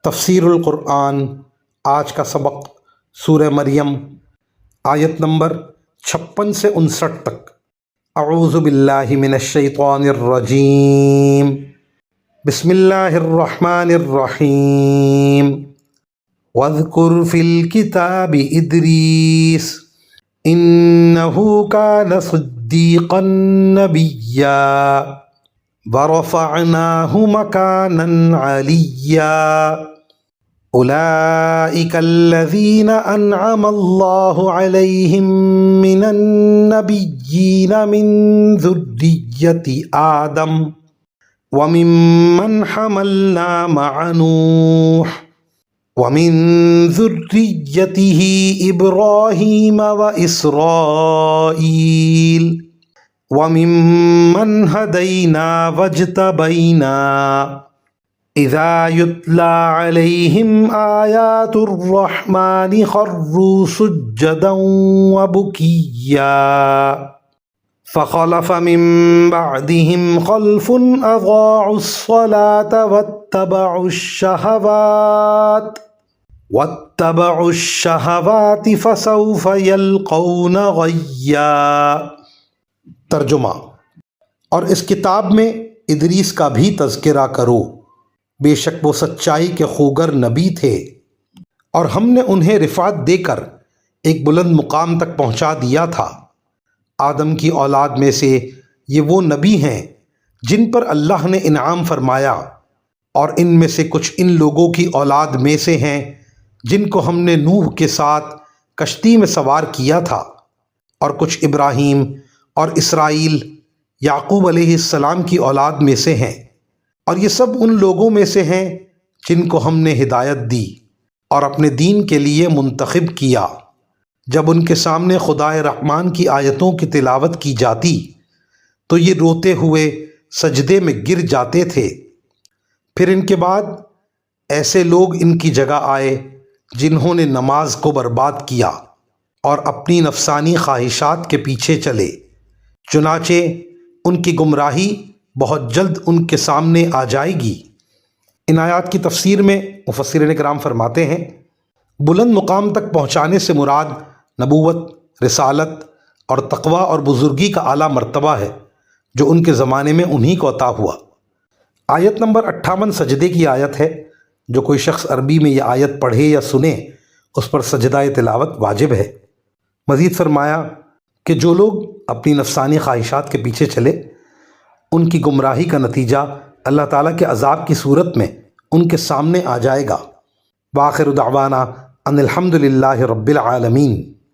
تفسیر القرآن آج کا سبق سورہ مریم آیت نمبر 56 سے 59 تک۔ اعوذ باللہ من الشیطان الرجیم، بسم اللہ الرحمن الرحیم۔ واذکر فی الکتاب ادریس انہ کان صدیقا نبیا ورفعناہ مکانا علییا۔ اولئک الذین انعم اللہ علیہم من النبیین من ذریۃ آدم وممن حملنا مع نوح ومن ذریتہ ابراہیم واسرائیل وممن ہدینا واجتبینا۔ اذا یتلی علیہم آیات الرحمن خروا سجدا وبکیا۔ فخلف من بعدهم خلف اضاعوا الصلاة واتبعوا الشہوات فسوف یلقون غیا۔ ترجمہ: اور اس کتاب میں ادریس کا بھی تذکرہ کرو، بے شک وہ سچائی کے خوگر نبی تھے، اور ہم نے انہیں رفعت دے کر ایک بلند مقام تک پہنچا دیا تھا۔ آدم کی اولاد میں سے یہ وہ نبی ہیں جن پر اللہ نے انعام فرمایا، اور ان میں سے کچھ ان لوگوں کی اولاد میں سے ہیں جن کو ہم نے نوح کے ساتھ کشتی میں سوار کیا تھا، اور کچھ ابراہیم اور اسرائیل یعقوب علیہ السلام کی اولاد میں سے ہیں، اور یہ سب ان لوگوں میں سے ہیں جن کو ہم نے ہدایت دی اور اپنے دین کے لیے منتخب کیا۔ جب ان کے سامنے خدائے رحمان کی آیتوں کی تلاوت کی جاتی تو یہ روتے ہوئے سجدے میں گر جاتے تھے۔ پھر ان کے بعد ایسے لوگ ان کی جگہ آئے جنہوں نے نماز کو برباد کیا اور اپنی نفسانی خواہشات کے پیچھے چلے، چنانچہ ان کی گمراہی بہت جلد ان کے سامنے آ جائے گی۔ ان آیات کی تفسیر میں مفسرین کرام فرماتے ہیں، بلند مقام تک پہنچانے سے مراد نبوت، رسالت اور تقوی اور بزرگی کا اعلیٰ مرتبہ ہے جو ان کے زمانے میں انہی کو عطا ہوا۔ آیت نمبر 58 سجدے کی آیت ہے۔ جو کوئی شخص عربی میں یہ آیت پڑھے یا سنے اس پر سجدہ تلاوت واجب ہے۔ مزید فرمایا کہ جو لوگ اپنی نفسانی خواہشات کے پیچھے چلے، ان کی گمراہی کا نتیجہ اللہ تعالیٰ کے عذاب کی صورت میں ان کے سامنے آ جائے گا۔ وآخر دعوانا ان الحمد للہ رب العالمین۔